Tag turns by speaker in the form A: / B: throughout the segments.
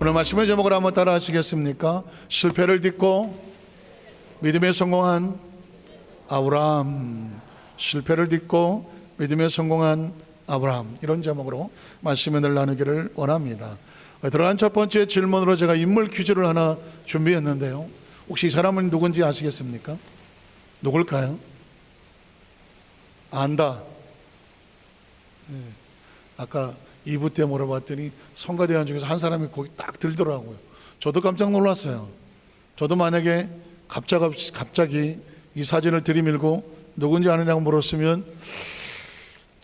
A: 오늘 말씀의 제목을 한번 따라 하시겠습니까? 실패를 딛고 믿음에 성공한 아브라함. 실패를 딛고 믿음에 성공한 아브라함. 이런 제목으로 말씀을 나누기를 원합니다. 들어간 첫 번째 질문으로 제가 인물 퀴즈를 하나 준비했는데요, 혹시 이 사람은 누군지 아시겠습니까? 누굴까요? 안다. 아까 2부 때 물어봤더니 성가대원 중에서 한 사람이 거기 딱 들더라고요. 저도 깜짝 놀랐어요. 저도 만약에 갑자기 이 사진을 들이밀고 누군지 아느냐고 물었으면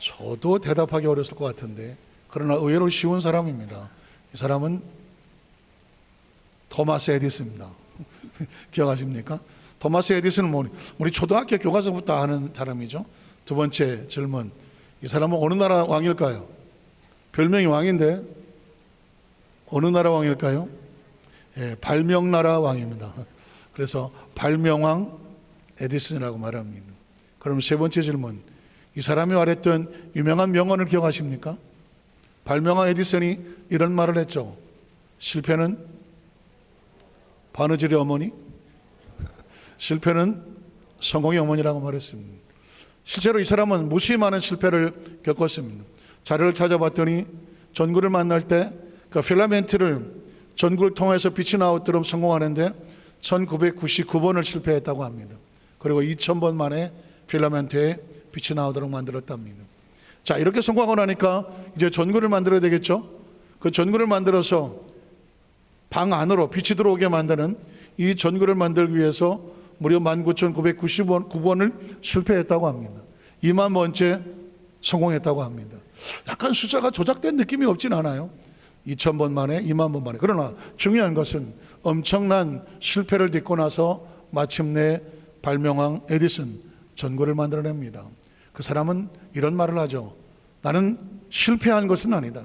A: 저도 대답하기 어렸을 것 같은데, 그러나 의외로 쉬운 사람입니다. 이 사람은 토마스 에디슨입니다. 기억하십니까? 토마스 에디슨은 우리 초등학교 교과서부터 아는 사람이죠. 두 번째 질문, 이 사람은 어느 나라 왕일까요? 별명이 왕인데 어느 나라 왕일까요? 발명나라 왕입니다. 그래서 발명왕 에디슨이라고 말합니다. 그럼 세 번째 질문, 이 사람이 말했던 유명한 명언을 기억하십니까? 발명왕 에디슨이 이런 말을 했죠. 실패는 바느질의 어머니, 실패는 성공의 어머니라고 말했습니다. 실제로 이 사람은 무수히 많은 실패를 겪었습니다. 자료를 찾아봤더니 전구를 만날 때 그 필라멘트를 전구를 통해서 빛이 나오도록 성공하는데 1999번을 실패했다고 합니다. 그리고 2000번 만에 필라멘트에 빛이 나오도록 만들었답니다. 자, 이렇게 성공하고 나니까 이제 전구를 만들어야 되겠죠. 그 전구를 만들어서 방 안으로 빛이 들어오게 만드는 이 전구를 만들기 위해서 무려 19,999번을 실패했다고 합니다. 2만 번째 성공했다고 합니다. 약간 숫자가 조작된 느낌이 없진 않아요. 2000번 만에, 2만 번 만에. 그러나 중요한 것은 엄청난 실패를 딛고 나서 마침내 발명왕 에디슨 전구를 만들어냅니다. 그 사람은 이런 말을 하죠. 나는 실패한 것은 아니다.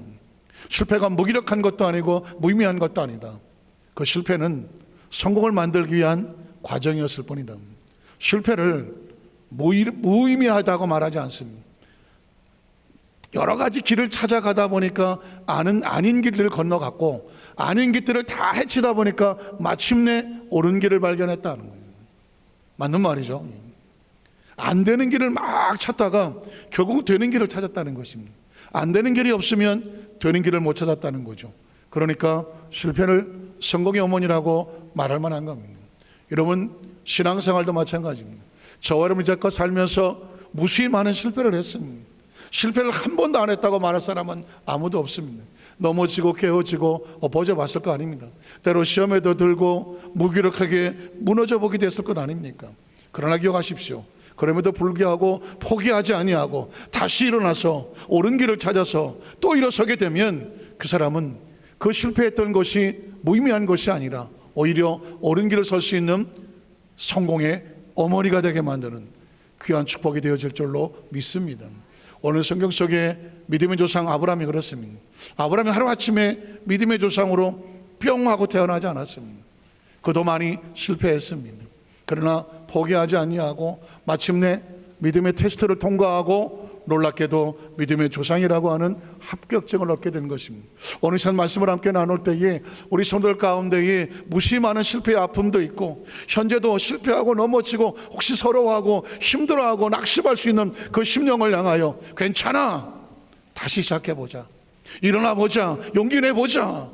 A: 실패가 무기력한 것도 아니고 무의미한 것도 아니다. 그 실패는 성공을 만들기 위한 과정이었을 뿐이다. 실패를 무의미하다고 말하지 않습니다. 여러 가지 길을 찾아가다 보니까 아닌 길을 건너갔고, 아닌 길들을 다 헤치다 보니까 마침내 옳은 길을 발견했다는 거예요. 맞는 말이죠. 안 되는 길을 막 찾다가 결국 되는 길을 찾았다는 것입니다. 안 되는 길이 없으면 되는 길을 못 찾았다는 거죠. 그러니까 실패를 성공의 어머니라고 말할 만한 겁니다. 여러분, 신앙생활도 마찬가지입니다. 저와 여러분 이제껏 살면서 무수히 많은 실패를 했습니다. 실패를 한 번도 안 했다고 말할 사람은 아무도 없습니다. 넘어지고 깨어지고 엎어져 봤을 거 아닙니다. 때로 시험에도 들고 무기력하게 무너져 보기도 했을 것 아닙니까? 그러나 기억하십시오. 그럼에도 불구하고 포기하지 아니하고 다시 일어나서 옳은 길을 찾아서 또 일어서게 되면 그 사람은 그 실패했던 것이 무의미한 것이 아니라 오히려 옳은 길을 설 수 있는 성공의 어머니가 되게 만드는 귀한 축복이 되어질 줄로 믿습니다. 오늘 성경 속에 믿음의 조상 아브라함이 그렇습니다. 아브라함이 하루아침에 믿음의 조상으로 뿅 하고 태어나지 않았습니다. 그도 많이 실패했습니다. 그러나 포기하지 아니하고 마침내 믿음의 테스트를 통과하고 놀랍게도 믿음의 조상이라고 하는 합격증을 얻게 된 것입니다. 오늘 시간 말씀을 함께 나눌 때에 우리 성도들 가운데에 무수히 많은 실패의 아픔도 있고, 현재도 실패하고 넘어지고 혹시 서러워하고 힘들어하고 낙심할 수 있는 그 심령을 향하여 괜찮아, 다시 시작해보자, 일어나보자, 용기 내보자,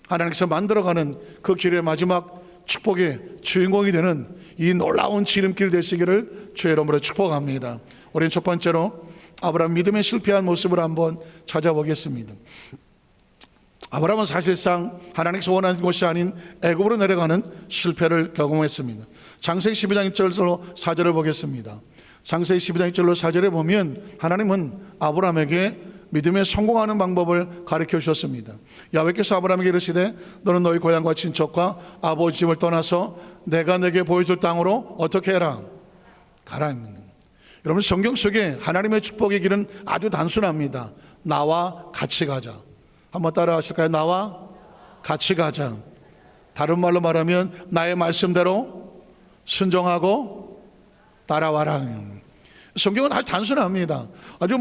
A: 하나님께서 만들어가는 그 길의 마지막 축복의 주인공이 되는 이 놀라운 지름길 되시기를 주의 이름으로 축복합니다. 우리는 첫 번째로 아브라함 믿음의 실패한 모습을 한번 찾아보겠습니다. 아브라함은 사실상 하나님께서 원하는 것이 아닌 애굽으로 내려가는 실패를 경험했습니다. 창세기 12장 1절로 4절을 보겠습니다. 창세기 12장 1절로 4절에 보면 하나님은 아브라함에게 믿음에 성공하는 방법을 가르쳐 주셨습니다. 야훼께서 아브라함에게 이르시되 너는 너희 고향과 친척과 아버지 집을 떠나서 내가 내게 보여줄 땅으로 어떻게 해라? 가라. 여러분, 성경 속에 하나님의 축복의 길은 아주 단순합니다. 나와 같이 가자. 한번 따라 하실까요? 나와 같이 가자. 다른 말로 말하면 나의 말씀대로 순종하고 따라와라. 성경은 아주 단순합니다. 아주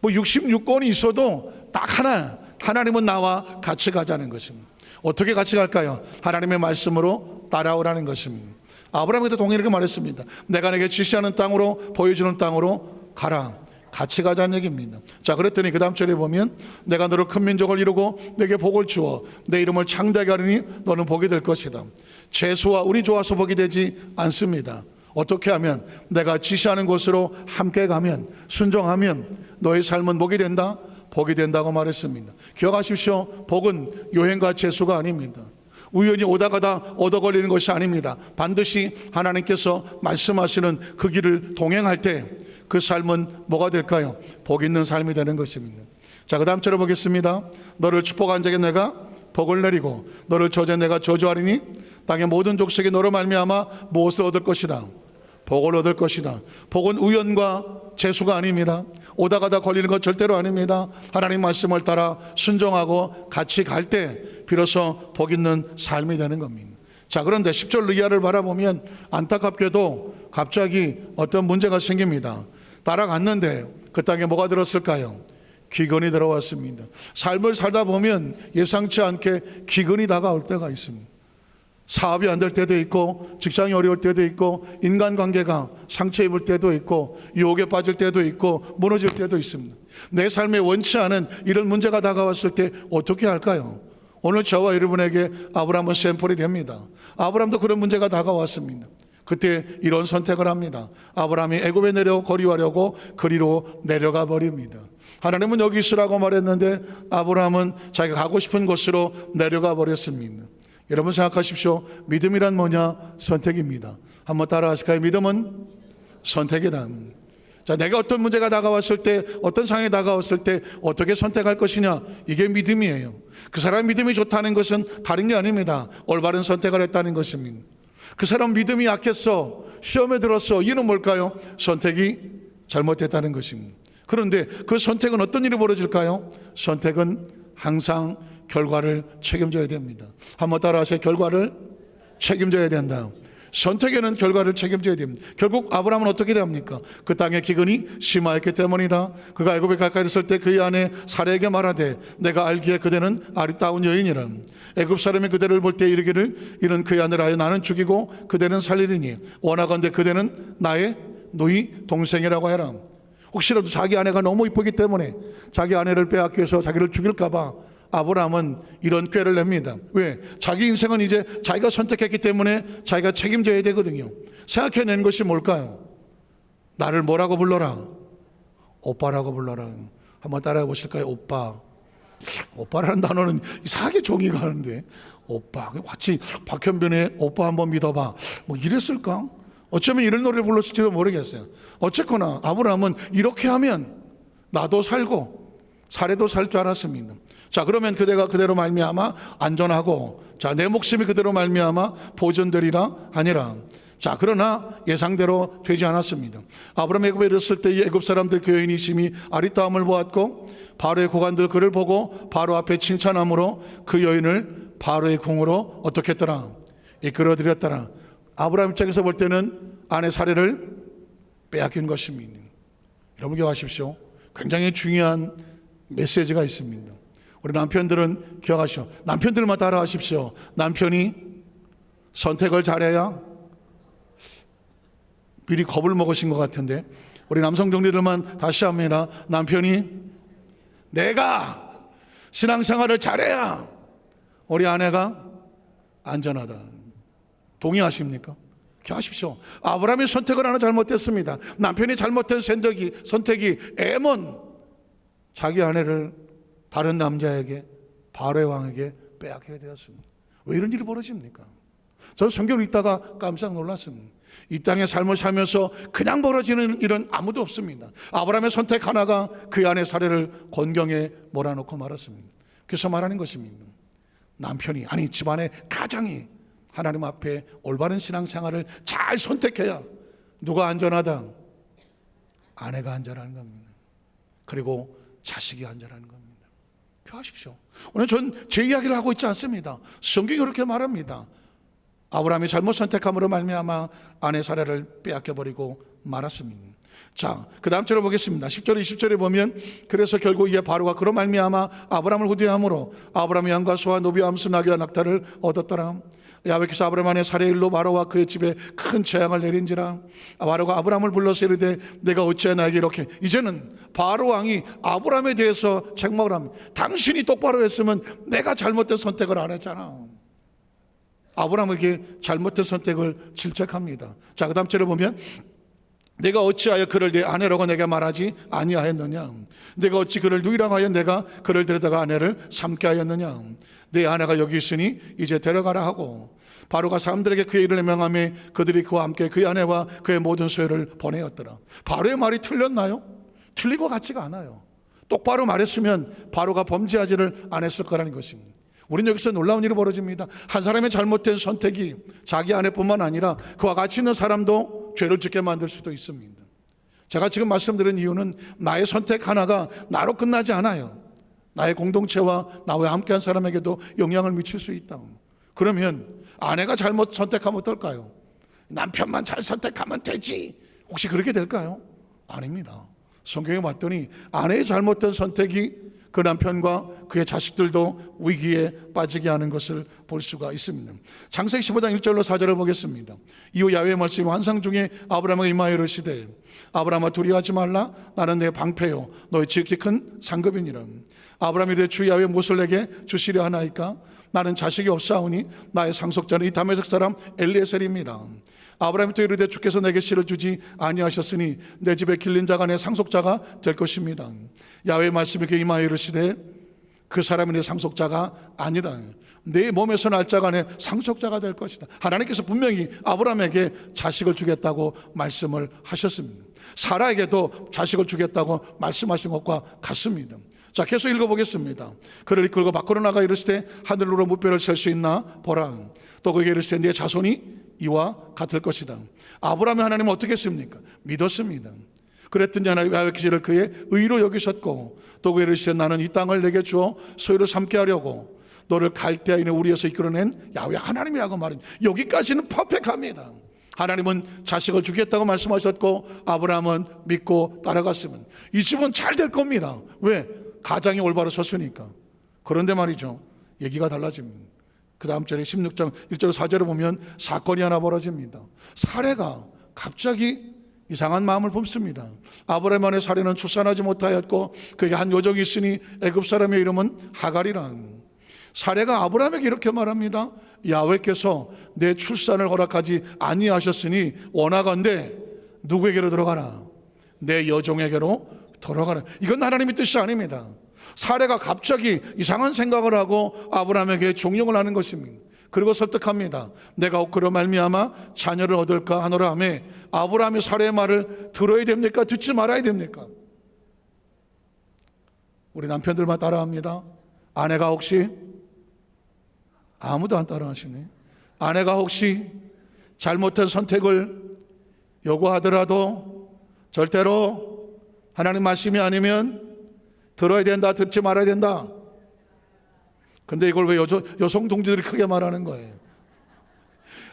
A: 66권이 있어도 딱 하나, 하나님은 나와 같이 가자는 것입니다. 어떻게 같이 갈까요? 하나님의 말씀으로 따라오라는 것입니다. 아브라함에도 동일하게 말했습니다. 내가 내게 지시하는 땅으로, 보여주는 땅으로 가라. 같이 가자는 얘기입니다. 자, 그랬더니 그 다음 절에 보면 내가 너를 큰 민족을 이루고 내게 복을 주어 내 이름을 창대하게 하리니 너는 복이 될 것이다. 재수와 운이 좋아서 복이 되지 않습니다. 어떻게 하면? 내가 지시하는 곳으로 함께 가면, 순종하면 너의 삶은 복이 된다? 복이 된다고 말했습니다. 기억하십시오. 복은 요행과 재수가 아닙니다. 우연히 오다 가다 얻어 걸리는 것이 아닙니다. 반드시 하나님께서 말씀하시는 그 길을 동행할 때 그 삶은 뭐가 될까요? 복 있는 삶이 되는 것입니다. 자, 그 다음 절을 보겠습니다. 너를 축복한 자에게 내가 복을 내리고 너를 저주한 내가 저주하리니 땅의 모든 족속이 너로 말미암아 무엇을 얻을 것이다? 복을 얻을 것이다. 복은 우연과 재수가 아닙니다. 오다 가다 걸리는 것 절대로 아닙니다. 하나님 말씀을 따라 순종하고 같이 갈 때 비로소 복 있는 삶이 되는 겁니다. 자, 그런데 10절 이하를 바라보면 안타깝게도 갑자기 어떤 문제가 생깁니다. 따라갔는데 그 땅에 뭐가 들었을까요? 기근이 들어왔습니다. 삶을 살다 보면 예상치 않게 기근이 다가올 때가 있습니다. 사업이 안 될 때도 있고, 직장이 어려울 때도 있고, 인간관계가 상처 입을 때도 있고, 유혹에 빠질 때도 있고, 무너질 때도 있습니다. 내 삶에 원치 않은 이런 문제가 다가왔을 때 어떻게 할까요? 오늘 저와 여러분에게 아브라함은 샘플이 됩니다. 아브라함도 그런 문제가 다가왔습니다. 그때 이런 선택을 합니다. 아브라함이 애굽에 내려 거류하려고 그리로 내려가 버립니다. 하나님은 여기 있으라고 말했는데 아브라함은 자기가 가고 싶은 곳으로 내려가 버렸습니다. 여러분 생각하십시오. 믿음이란 뭐냐? 선택입니다. 한번 따라 하실까요? 믿음은 선택이다. 자, 내가 어떤 문제가 다가왔을 때, 어떤 상황이 다가왔을 때 어떻게 선택할 것이냐? 이게 믿음이에요. 그 사람 믿음이 좋다는 것은 다른 게 아닙니다. 올바른 선택을 했다는 것입니다. 그 사람 믿음이 약했어, 시험에 들었어. 이유는 뭘까요? 선택이 잘못됐다는 것입니다. 그런데 그 선택은 어떤 일이 벌어질까요? 선택은 항상 결과를 책임져야 됩니다. 한번 따라하세요. 결과를 책임져야 된다. 선택에는 결과를 책임져야 됩니다. 결국 아브라함은 어떻게 됩니까? 그 땅의 기근이 심하였기 때문이다. 그가 애굽에 가까이 있을 때 그의 아내 사라에게 말하되 내가 알기에 그대는 아리따운 여인이라. 애굽 사람이 그대를 볼 때 이르기를 이는 그의 아내라 하여 나는 죽이고 그대는 살리리니 원하건대 그대는 나의 누이 동생이라고 해라. 혹시라도 자기 아내가 너무 이쁘기 때문에 자기 아내를 빼앗겨서 자기를 죽일까 봐 아브라함은 이런 꾀를 냅니다. 왜? 자기 인생은 이제 자기가 선택했기 때문에 자기가 책임져야 되거든요. 생각해낸 것이 뭘까요? 나를 뭐라고 불러라? 오빠라고 불러라. 한번 따라해 보실까요? 오빠. 오빠라는 단어는 이상하게 정의가 하는데 오빠. 같이 박현빈의 오빠 한번 믿어봐. 뭐 이랬을까? 어쩌면 이런 노래를 불렀을지도 모르겠어요. 어쨌거나 아브라함은 이렇게 하면 나도 살고 사례도 살 줄 알았습니다. 자, 그러면 그대가 그대로 말미암아 안전하고, 자, 내 목숨이 그대로 말미암아 보존되리라 하니라. 자, 그러나 예상대로 되지 않았습니다. 아브라함 애굽에 이르렀을 때 이 애굽 사람들 그 여인이 심히 아리따움을 보았고 바로의 고관들 그를 보고 바로 앞에 칭찬함으로 그 여인을 바로의 궁으로 어떻게 했더라? 이끌어들였더라. 아브라함 입장에서 볼 때는 아내 사례를 빼앗긴 것입니다. 여러분 기억하십시오. 굉장히 중요한 메시지가 있습니다. 우리 남편들은 기억하시오. 남편들만 따라하십시오. 남편이 선택을 잘해야, 미리 겁을 먹으신 것 같은데 우리 남성 정리들만 다시 합니다. 남편이 내가 신앙생활을 잘해야 우리 아내가 안전하다. 동의하십니까? 기억하십시오. 아브라함이 선택을 하나 잘못했습니다. 남편이 잘못된 선택이 애먼 자기 아내를 다른 남자에게, 바로의 왕에게 빼앗게 되었습니다. 왜 이런 일이 벌어집니까? 저는 성경을 읽다가 깜짝 놀랐습니다. 이 땅의 삶을 살면서 그냥 벌어지는 일은 아무도 없습니다. 아브라함의 선택 하나가 그 아내 사례를 곤경에 몰아넣고 말았습니다. 그래서 말하는 것입니다. 남편이, 아니 집안의 가장이 하나님 앞에 올바른 신앙생활을 잘 선택해야 누가 안전하다? 아내가 안전한 겁니다. 그리고 자식이 안전한 겁니다. 표하십시오. 오늘 전 제 이야기를 하고 있지 않습니다. 성경이 그렇게 말합니다. 아브라함이 잘못 선택함으로 말미암아 아내 사례를 빼앗겨버리고 말았습니다. 자, 그 다음 절을 보겠습니다. 10절에 20절에 보면 그래서 결국 이에 바로가 그로 말미암아 아브라함을 후대함으로 아브라함이 양과 소와 노비와 암수 나귀와 낙타를 얻었더라. 야훼께서 아브라함 안에 살해 일로 바로와 그의 집에 큰 재앙을 내린지라. 바로가 아브라함을 불러서 이르되 내가 어찌하여 나에게 이렇게. 이제는 바로 왕이 아브라함에 대해서 책망을 합니다. 당신이 똑바로 했으면 내가 잘못된 선택을 안 했잖아. 아브라함에게 잘못된 선택을 질책합니다. 자, 그 다음 절을 보면 내가 어찌하여 그를 내 아내라고 내게 말하지 아니하였느냐. 내가 어찌 그를 누이라고 하여 내가 그를 데려다가 아내를 삼게 하였느냐. 내 아내가 여기 있으니 이제 데려가라 하고 바로가 사람들에게 그의 일을 명함에 그들이 그와 함께 그의 아내와 그의 모든 소유를 보내었더라. 바로의 말이 틀렸나요? 틀린 것 같지가 않아요. 똑바로 말했으면 바로가 범죄하지를 않았을 거라는 것입니다. 우리는 여기서 놀라운 일이 벌어집니다. 한 사람의 잘못된 선택이 자기 아내뿐만 아니라 그와 같이 있는 사람도 죄를 짓게 만들 수도 있습니다. 제가 지금 말씀드린 이유는 나의 선택 하나가 나로 끝나지 않아요. 나의 공동체와 나와 함께한 사람에게도 영향을 미칠 수 있다. 그러면 아내가 잘못 선택하면 어떨까요? 남편만 잘 선택하면 되지. 혹시 그렇게 될까요? 아닙니다. 성경에 봤더니 아내의 잘못된 선택이 그 남편과 그의 자식들도 위기에 빠지게 하는 것을 볼 수가 있습니다. 창세기 15장 1절로 4절을 보겠습니다. 이후 야훼의 말씀이 환상 중에 아브라함에게 임하여 이르시되 아브라함아 두려워하지 말라. 나는 내 방패요 너의 지극히 큰 상급이니라. 아브라함이 이르되 주 야훼 무엇을 내게 주시려 하나이까. 나는 자식이 없사오니 나의 상속자는 이 다메섹 사람 엘리에셀입니다. 아브라함이 또 이르되 주께서 내게 씨를 주지 아니하셨으니 내 집에 길린 자가 내 상속자가 될 것입니다. 야훼의 말씀이 그에게 임하여 이르시되 그 사람이 내 상속자가 아니다. 내 몸에서 날 자가 내 상속자가 될 것이다. 하나님께서 분명히 아브라함에게 자식을 주겠다고 말씀을 하셨습니다. 사라에게도 자식을 주겠다고 말씀하신 것과 같습니다. 자, 계속 읽어보겠습니다. 그를 이끌고 밖으로 나가 이르시되 하늘로 무뼈를 셀 수 있나 보라. 또 그에게 이르시되 네 자손이 이와 같을 것이다. 아브라함의 하나님은 어떻게 했습니까? 믿었습니다. 그랬더니 하나님이 야훼를 그의 의로 여기셨고 또 그에게 이르시되 나는 이 땅을 내게 주어 소유로 삼게 하려고 너를 갈대아인의 우리에서 이끌어낸 야훼 하나님이라고 말합니다. 여기까지는 퍼펙트합니다. 하나님은 자식을 주겠다고 말씀하셨고 아브라함은 믿고 따라갔으면 이 집은 잘 될 겁니다. 왜? 가장이 올바로 섰으니까. 그런데 말이죠, 얘기가 달라집니다. 그 다음 절에 16장 1절 4절을 보면 사건이 하나 벌어집니다. 사레가 갑자기 이상한 마음을 품습니다. 아브라함 안에 사레는 출산하지 못하였고 그에게 한 요정이 있으니 애굽 사람의 이름은 하갈이란. 사레가 아브라함에게 이렇게 말합니다. 야훼께서 내 출산을 허락하지 아니하셨으니 원하건대 누구에게로 들어가라? 내 여종에게로 들어가라. 이건 하나님의 뜻이 아닙니다. 사레가 갑자기 이상한 생각을 하고 아브라함에게 종용을 하는 것입니다. 그리고 설득합니다. 내가 그로 말미암아 자녀를 얻을까 하노라 하며 아브라함이 사레의 말을 들어야 됩니까? 듣지 말아야 됩니까? 우리 남편들만 따라합니다. 아내가 혹시 아무도 안 따라하시네. 아내가 혹시 잘못된 선택을 요구하더라도 절대로 하나님 말씀이 아니면 들어야 된다, 듣지 말아야 된다. 근데 이걸 왜 여성 동지들이 크게 말하는 거예요?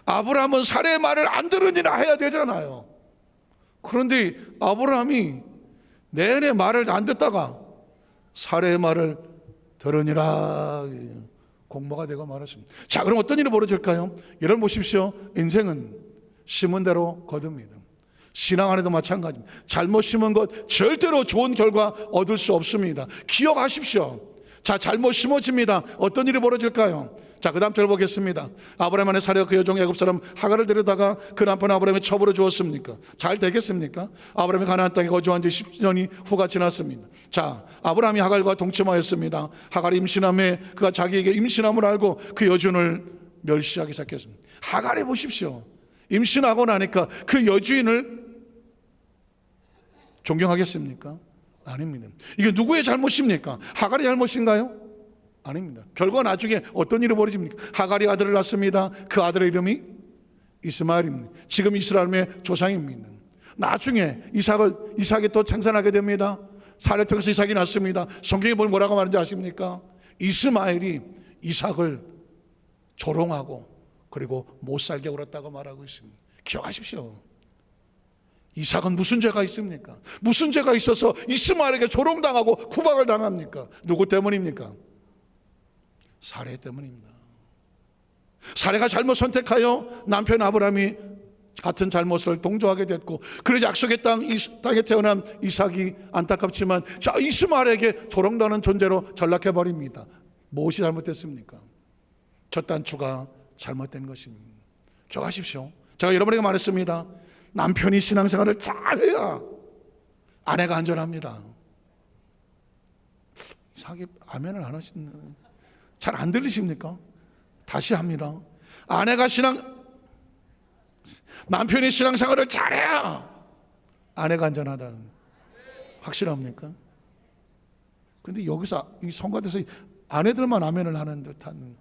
A: 아브라함은 사레의 말을 안 들으니라 해야 되잖아요. 그런데 아브라함이 내내 말을 안 듣다가 사레의 말을 들으니라 공모가 되고 말았습니다. 자, 그럼 어떤 일이 벌어질까요? 여러분 보십시오. 인생은 심은 대로 거둡니다. 신앙 안에도 마찬가지입니다. 잘못 심은 것 절대로 좋은 결과 얻을 수 없습니다. 기억하십시오. 자, 잘못 심어집니다. 어떤 일이 벌어질까요? 자, 그 다음 절 보겠습니다. 아브라함 안에 사레가 그 여종 애굽 사람 하갈을 데려다가 그 남편 아브라함의 첩으로 주었습니까? 잘 되겠습니까? 아브라함이 가나안 땅에 거주한 지 10년이 후가 지났습니다. 자, 아브라함이 하갈과 동침하였습니다. 하갈이 임신함에 그가 자기에게 임신함을 알고 그 여종을 멸시하기 시작했습니다. 하갈에 보십시오. 임신하고 나니까 그 여주인을 존경하겠습니까? 아닙니다. 이게 누구의 잘못입니까? 하갈의 잘못인가요? 아닙니다. 결과 나중에 어떤 일이 벌어집니까? 하갈이 아들을 낳습니다. 그 아들의 이름이 이스마엘입니다. 지금 이스라엘의 조상입니다. 나중에 이삭이 또 생산하게 됩니다. 사례를 통해서 이삭이 낳습니다. 성경에 보면 뭐라고 말하는지 아십니까? 이스마엘이 이삭을 조롱하고 그리고 못 살게 울었다고 말하고 있습니다. 기억하십시오. 이삭은 무슨 죄가 있습니까? 무슨 죄가 있어서 이스마엘에게 조롱당하고 구박을 당합니까? 누구 때문입니까? 사레 때문입니다. 사레가 잘못 선택하여 남편 아브라함이 같은 잘못을 동조하게 됐고, 그래서 약속의 땅에 태어난 이삭이 안타깝지만 자 이스마엘에게 조롱당하는 존재로 전락해버립니다. 무엇이 잘못됐습니까? 첫 단추가 잘못된 것입니다. 기억하십시오. 제가 여러분에게 말했습니다. 남편이 신앙생활을 잘해야 아내가 안전합니다. 이삭이 아멘을 안 하시는, 잘 안 들리십니까? 다시 합니다. 남편이 신앙생활을 잘해야 아내가 안전하다는, 확실합니까? 그런데 여기서 이 성가대에서 아내들만 아멘을 하는 듯한,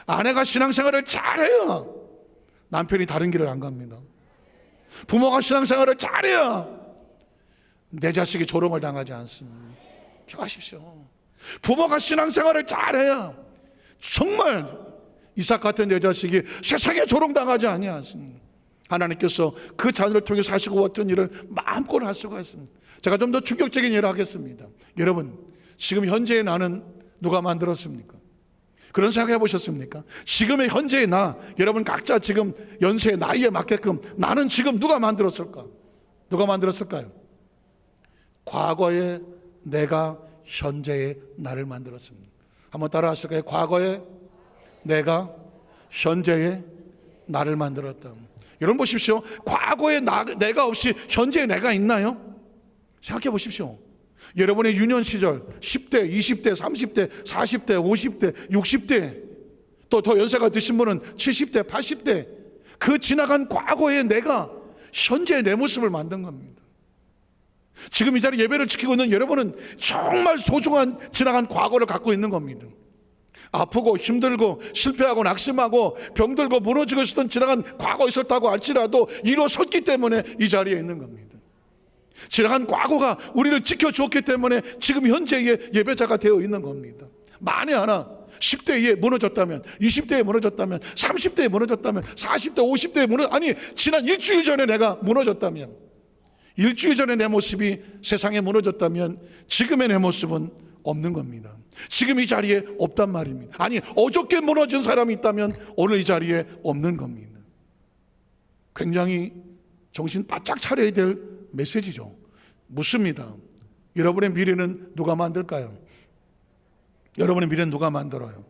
A: 아내가 신앙생활을 잘해야 남편이 다른 길을 안 갑니다. 부모가 신앙생활을 잘해야 내 자식이 조롱을 당하지 않습니다. 기억하십시오. 부모가 신앙생활을 잘해야 정말 이삭 같은 내 자식이 세상에 조롱당하지 아니하십니다. 하나님께서 그 자녀를 통해서 하시고 왔던 일을 마음껏 할 수가 있습니다. 제가 좀 더 충격적인 예를 하겠습니다. 여러분, 지금 현재의 나는 누가 만들었습니까? 그런 생각 해보셨습니까? 지금의 현재의 나, 여러분 각자 지금 연세 나이에 맞게끔 나는 지금 누가 만들었을까? 누가 만들었을까요? 과거의 내가 현재의 나를 만들었습니다. 한번 따라 하실까요? 과거의 내가 현재의 나를 만들었다. 여러분 보십시오. 과거의 내가 없이 현재의 내가 있나요? 생각해 보십시오. 여러분의 유년 시절 10대, 20대, 30대, 40대, 50대, 60대, 또 더 연세가 드신 분은 70대, 80대, 그 지나간 과거의 내가 현재의 내 모습을 만든 겁니다. 지금 이 자리 예배를 지키고 있는 여러분은 정말 소중한 지나간 과거를 갖고 있는 겁니다. 아프고 힘들고 실패하고 낙심하고 병들고 무너지고 있었던 지나간 과거 있었다고 할지라도 일어섰기 때문에 이 자리에 있는 겁니다. 지나간 과거가 우리를 지켜주었기 때문에 지금 현재의 예배자가 되어 있는 겁니다. 만에 하나 10대에 무너졌다면, 20대에 무너졌다면, 30대에 무너졌다면, 40대, 50대에 아니 지난 일주일 전에 내가 무너졌다면, 일주일 전에 내 모습이 세상에 무너졌다면 지금의 내 모습은 없는 겁니다. 지금 이 자리에 없단 말입니다. 아니 어저께 무너진 사람이 있다면 오늘 이 자리에 없는 겁니다. 굉장히 정신 바짝 차려야 될 메시지죠. 묻습니다. 여러분의 미래는 누가 만들까요? 여러분의 미래는 누가 만들어요?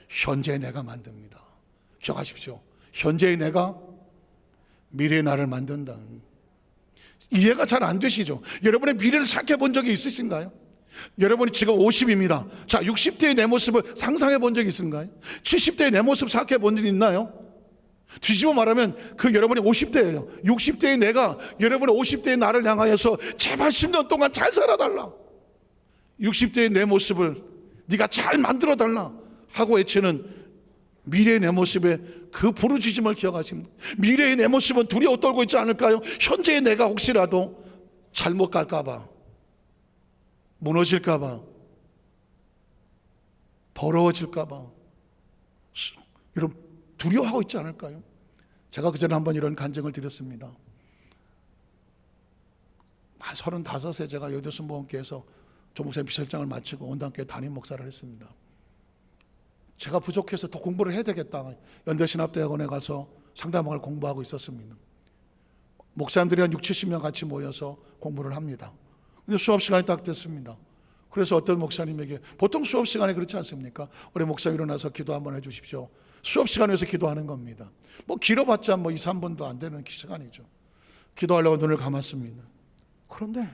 A: 현재의 내가 만듭니다. 기억하십시오. 현재의 내가 미래의 나를 만든다. 이해가 잘 안 되시죠? 여러분의 미래를 생각해 본 적이 있으신가요? 여러분이 지금 50입니다. 자, 60대의 내 모습을 상상해 본 적이 있은가요? 70대의 내 모습 생각해 본 적이 있나요? 뒤집어 말하면 그 여러분이 50대예요. 60대의 내가 여러분의 50대의 나를 향하여서 제발 10년 동안 잘 살아달라, 60대의 내 모습을 네가 잘 만들어달라 하고 외치는 미래의 내 모습의 그 부르짖음을 기억하십니다. 미래의 내 모습은 두려워 떨고 있지 않을까요? 현재의 내가 혹시라도 잘못 갈까봐, 무너질까봐, 더러워질까봐 이런 두려워하고 있지 않을까요? 제가 그전에 한번 이런 간증을 드렸습니다. 35세 제가 여교순복음교회에서 조목사님 비설장을 마치고 온당교회 담임 목사를 했습니다. 제가 부족해서 더 공부를 해야 되겠다, 연대신합대학원에 가서 상담학을 공부하고 있었습니다. 목사님들이 한 60-70명 같이 모여서 공부를 합니다. 근데 수업 시간이 딱 됐습니다. 그래서 어떤 목사님에게, 보통 수업 시간에 그렇지 않습니까? 우리 목사님 일어나서 기도 한번 해주십시오. 수업 시간에서 기도하는 겁니다. 뭐 길어봤자 2-3분도 안 되는 시간이죠. 기도하려고 눈을 감았습니다. 그런데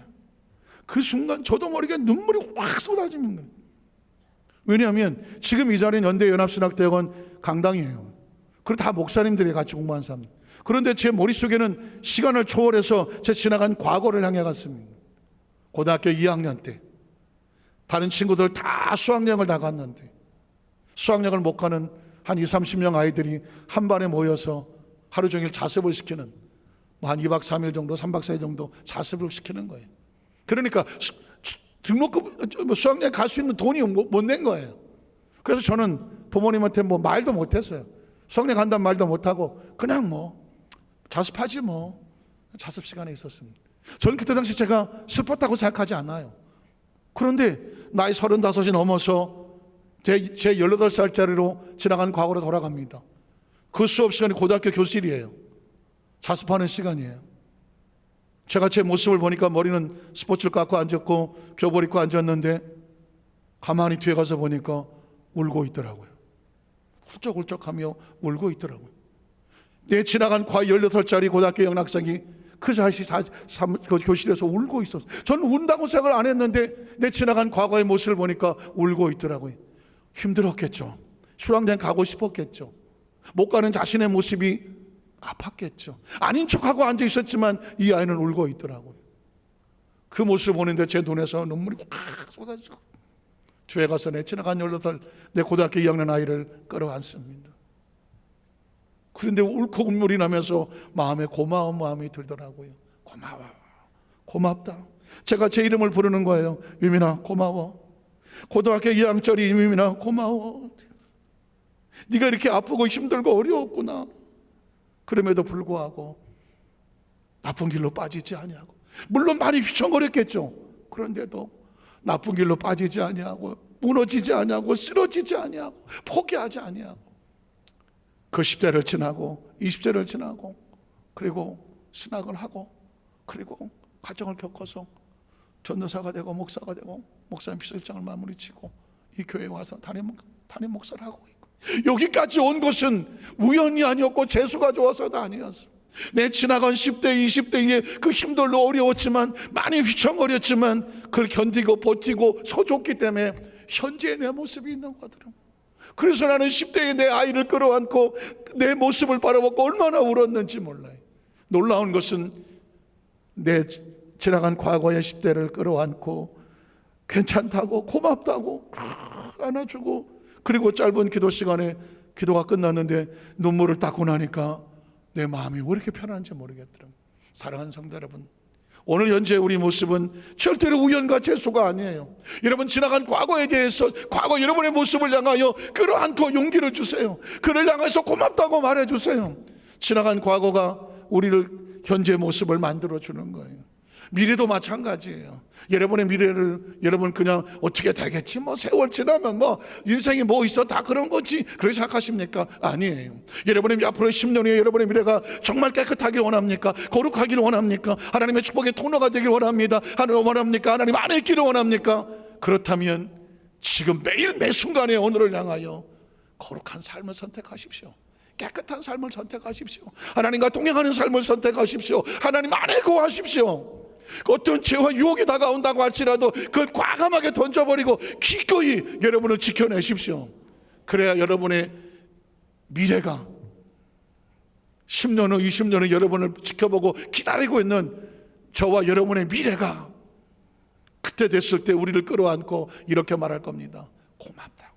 A: 그 순간 저도 모르게 눈물이 확 쏟아집니다. 왜냐하면 지금 이 자리는 연대연합신학대학원 강당이에요. 그리고 다 목사님들이 같이 공부한 사람. 그런데 제 머릿속에는 시간을 초월해서 제 지나간 과거를 향해 갔습니다. 고등학교 2학년 때 다른 친구들 다 수학여행을 다 갔는데 수학여행을 못 가는 한 20-30명 아이들이 한 반에 모여서 하루 종일 자습을 시키는, 한 2박 3일 정도, 3박 4일 정도 자습을 시키는 거예요. 그러니까 등록금 수학여행 갈 수 있는 돈이 못 낸 거예요. 그래서 저는 부모님한테 말도 못했어요. 수학여행 간다는 말도 못하고 그냥 자습하지 자습 시간에 있었습니다. 저는 그때 당시 제가 슬펐다고 생각하지 않아요. 그런데 나이 35이 넘어서 제 18살짜리로 지나간 과거로 돌아갑니다. 그 수업 시간이 고등학교 교실이에요. 자습하는 시간이에요. 제가 제 모습을 보니까 머리는 스포츠를 깎고 앉았고 교복 입고 앉았는데 가만히 뒤에 가서 보니까 울고 있더라고요. 훌쩍훌쩍하며 울고 있더라고요. 내 지나간 16살짜리 고등학교 영락생이 그 자식 그 교실에서 울고 있었어요. 저는 운다고 생각을 안 했는데 내 지나간 과거의 모습을 보니까 울고 있더라고요. 힘들었겠죠. 수강대학 가고 싶었겠죠. 못 가는 자신의 모습이 아팠겠죠. 아닌 척하고 앉아 있었지만 이 아이는 울고 있더라고요. 그 모습을 보는데 제 눈에서 눈물이 팍 쏟아지고 뒤에 가서 내 지나간 18살 내 고등학교 2학년 아이를 끌어안습니다. 그런데 울컥 눈물이 나면서 마음에 고마운 마음이 들더라고요. 고마워, 고맙다. 제가 제 이름을 부르는 거예요. 유민아 고마워. 고등학교 2학년짜리 유민아 고마워. 네가 이렇게 아프고 힘들고 어려웠구나. 그럼에도 불구하고 나쁜 길로 빠지지 아니하고, 물론 많이 휘청거렸겠죠. 그런데도 나쁜 길로 빠지지 아니하고, 무너지지 아니하고, 쓰러지지 아니하고, 포기하지 아니하고, 그 10대를 지나고 20대를 지나고 그리고 신학을 하고 그리고 가정을 겪어서 전도사가 되고 목사가 되고 목사님 비서실장을 마무리 치고 이 교회에 와서 담임 목사를 하고 있고, 여기까지 온 것은 우연이 아니었고 재수가 좋아서도 아니었어요. 내 지나간 10대 20대의 그 힘들고 어려웠지만 많이 휘청거렸지만 그걸 견디고 버티고 서줬기 때문에 현재의 내 모습이 있는 거더라고요. 그래서 나는 10대의 내 아이를 끌어안고 내 모습을 바라보고 얼마나 울었는지 몰라요. 놀라운 것은 내 지나간 과거의 10대를 끌어안고 괜찮다고 고맙다고 안아주고, 그리고 짧은 기도 시간에 기도가 끝났는데 눈물을 닦고 나니까 내 마음이 왜 이렇게 편한지 모르겠더라고요. 사랑하는 성도 여러분, 오늘 현재 우리 모습은 절대로 우연과 재수가 아니에요. 여러분 지나간 과거에 대해서 과거 여러분의 모습을 향하여 끌어안고 용기를 주세요. 그를 향해서 고맙다고 말해주세요. 지나간 과거가 우리를 현재 모습을 만들어주는 거예요. 미래도 마찬가지예요. 여러분의 미래를 여러분 그냥 어떻게 되겠지, 뭐 세월 지나면 뭐 인생이 뭐 있어, 다 그런 거지, 그렇게 생각하십니까? 아니에요. 여러분의 앞으로 10년 후에 여러분의 미래가 정말 깨끗하길 원합니까? 거룩하길 원합니까? 하나님의 축복의 통로가 되길 원합니다. 하나님 원합니까? 하나님 안에 있기를 원합니까? 그렇다면 지금 매일 매 순간에 오늘을 향하여 거룩한 삶을 선택하십시오. 깨끗한 삶을 선택하십시오. 하나님과 동행하는 삶을 선택하십시오. 하나님 안에 거하십시오. 어떤 죄와 유혹이 다가온다고 할지라도 그걸 과감하게 던져버리고 기꺼이 여러분을 지켜내십시오. 그래야 여러분의 미래가 10년 후 20년 후 여러분을 지켜보고 기다리고 있는 저와 여러분의 미래가 그때 됐을 때 우리를 끌어안고 이렇게 말할 겁니다. 고맙다고.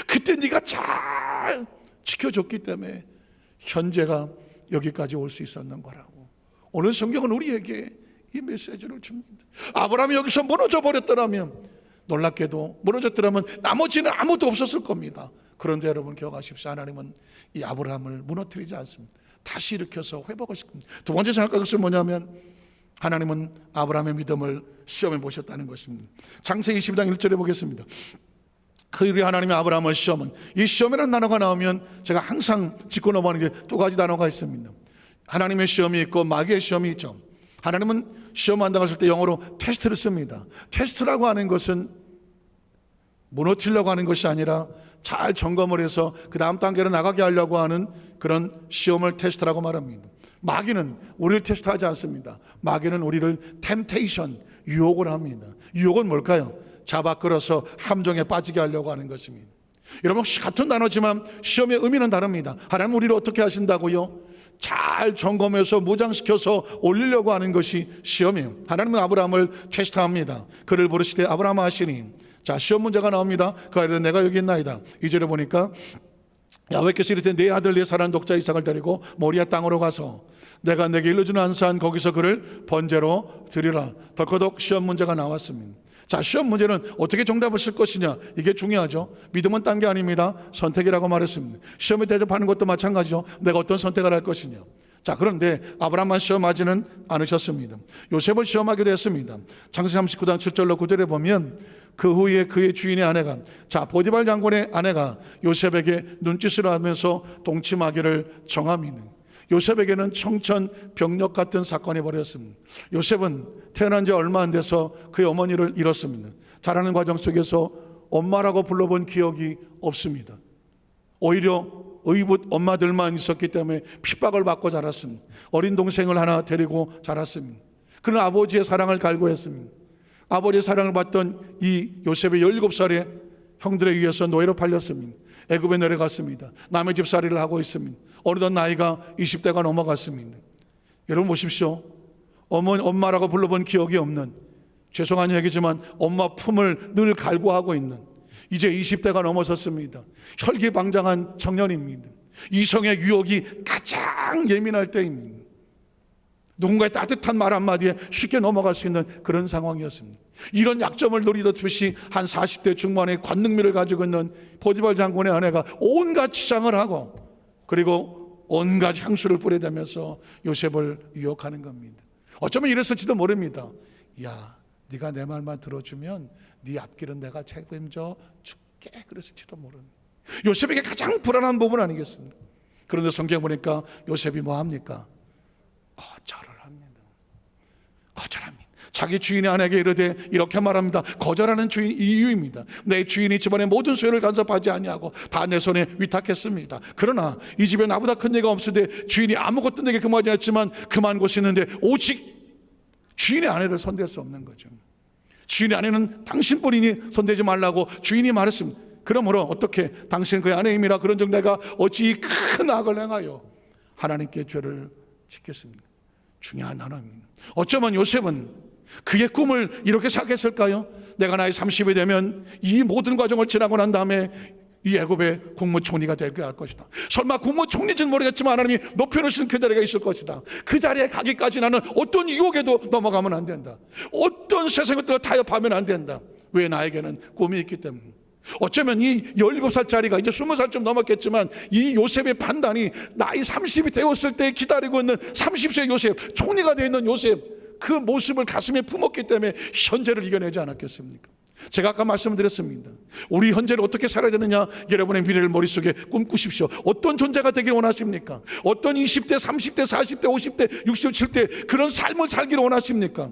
A: 그때 네가 잘 지켜줬기 때문에 현재가 여기까지 올 수 있었는 거라고. 오늘 성경은 우리에게 이 메시지를 줍니다. 아브라함이 여기서 무너져 버렸더라면, 놀랍게도 무너졌더라면 나머지는 아무도 없었을 겁니다. 그런데 여러분 기억하십시오. 하나님은 이 아브라함을 무너뜨리지 않습니다. 다시 일으켜서 회복을 시킵니다. 두 번째 생각할 것은 뭐냐면 하나님은 아브라함의 믿음을 시험해 보셨다는 것입니다. 창세기 22장 1절에 보겠습니다. 그일에 하나님이 아브라함을 시험은, 이 시험이라는 단어가 나오면 제가 항상 짚고 넘어가는 게 두 가지 단어가 있습니다. 하나님의 시험이 있고 마귀의 시험이 있죠. 하나님은 시험한다고 했을 때 영어로 테스트를 씁니다. 테스트라고 하는 것은 무너뜨리려고 하는 것이 아니라 잘 점검을 해서 그 다음 단계로 나가게 하려고 하는 그런 시험을 테스트라고 말합니다. 마귀는 우리를 테스트하지 않습니다. 마귀는 우리를 템테이션, 유혹을 합니다. 유혹은 뭘까요? 잡아 끌어서 함정에 빠지게 하려고 하는 것입니다. 여러분 같은 단어지만 시험의 의미는 다릅니다. 하나님 우리를 어떻게 하신다고요? 잘 점검해서 무장시켜서 올리려고 하는 것이 시험이에요. 하나님은 아브라함을 테스트합니다. 그를 부르시되 아브라함아 하시니, 자 시험 문제가 나옵니다. 그 아이를 내가 여기 있나이다. 2절에 보니까 야훼께서 이르되 내 아들 내 사랑하는 독자 이삭을 데리고 모리아 땅으로 가서 내가 내게 일러주는 안산 거기서 그를 번제로 드리라. 덜커덕 시험 문제가 나왔습니다. 자, 시험 문제는 어떻게 정답을 쓸 것이냐, 이게 중요하죠. 믿음은 딴 게 아닙니다. 선택이라고 말했습니다. 시험에 대접하는 것도 마찬가지죠. 내가 어떤 선택을 할 것이냐. 자, 그런데 아브라함만 시험하지는 않으셨습니다. 요셉을 시험하기도 했습니다. 창세기 39장 7절로 9절에 보면 그 후에 그의 주인의 아내가, 자, 보디발 장군의 아내가 요셉에게 눈짓을 하면서 동침하기를 정함이니 요셉에게는 청천벽력 같은 사건이 벌어졌습니다. 요셉은 태어난 지 얼마 안 돼서 그의 어머니를 잃었습니다. 자라는 과정 속에서 엄마라고 불러본 기억이 없습니다. 오히려 의붓 엄마들만 있었기 때문에 핍박을 받고 자랐습니다. 어린 동생을 하나 데리고 자랐습니다. 그는 아버지의 사랑을 갈구했습니다. 아버지의 사랑을 받던 이 요셉의 17살의 형들에 의해서 노예로 팔렸습니다. 애굽에 내려갔습니다. 남의 집살이를 하고 있습니다. 어느덧 나이가 20대가 넘어갔습니다. 여러분 보십시오. 엄마라고 불러본 기억이 없는, 죄송한 얘기지만 엄마 품을 늘 갈구하고 있는, 이제 20대가 넘어섰습니다. 혈기방장한 청년입니다. 이성의 유혹이 가장 예민할 때입니다. 누군가의 따뜻한 말 한마디에 쉽게 넘어갈 수 있는 그런 상황이었습니다. 이런 약점을 노리듯이 한 40대 중반의 관능미를 가지고 있는 보디발 장군의 아내가 온갖 치장을 하고, 그리고 온갖 향수를 뿌려대면서 요셉을 유혹하는 겁니다. 어쩌면 이랬을지도 모릅니다. 야, 네가 내 말만 들어주면 네 앞길은 내가 책임져 줄게, 그랬을지도 모릅니다. 요셉에게 가장 불안한 부분 아니겠습니까? 그런데 성경 보니까 요셉이 뭐 합니까? 거절을 합니다. 거절합니다. 자기 주인의 아내에게 이르되 이렇게 말합니다. 거절하는 주인 이유입니다. 내 주인이 집안의 모든 소유를 간섭하지 아니하고 다 내 손에 위탁했습니다. 그러나 이 집에 나보다 큰 예가 없으되 주인이 아무것도 내게 금하지 않았지만 금한 곳이 있는데 오직 주인의 아내를 손댈 수 없는 거죠. 주인의 아내는 당신뿐이니 손대지 말라고 주인이 말했습니다. 그러므로 어떻게 당신 그의 아내임이라 그런즉 내가 어찌 큰 악을 행하여 하나님께 죄를 짓겠습니까? 중요한 단어입니다. 어쩌면 요셉은 그의 꿈을 이렇게 생각했을까요? 내가 나이 30이 되면 이 모든 과정을 지나고 난 다음에 이 애굽의 국무총리가 되게 할 것이다. 설마 국무총리인지는 모르겠지만 하나님이 높여놓으신 그 자리가 있을 것이다. 그 자리에 가기까지 나는 어떤 유혹에도 넘어가면 안 된다. 어떤 세상의 것들과 타협하면 안 된다. 왜? 나에게는 꿈이 있기 때문에. 어쩌면 이 17살짜리가 이제 20살쯤 넘었겠지만 이 요셉의 판단이 나이 30이 되었을 때 기다리고 있는 30세 요셉, 총리가 되어 있는 요셉, 그 모습을 가슴에 품었기 때문에 현재를 이겨내지 않았겠습니까? 제가 아까 말씀드렸습니다. 우리 현재를 어떻게 살아야 되느냐? 여러분의 미래를 머릿속에 꿈꾸십시오. 어떤 존재가 되길 원하십니까? 어떤 20대, 30대, 40대, 50대, 67대 그런 삶을 살기를 원하십니까?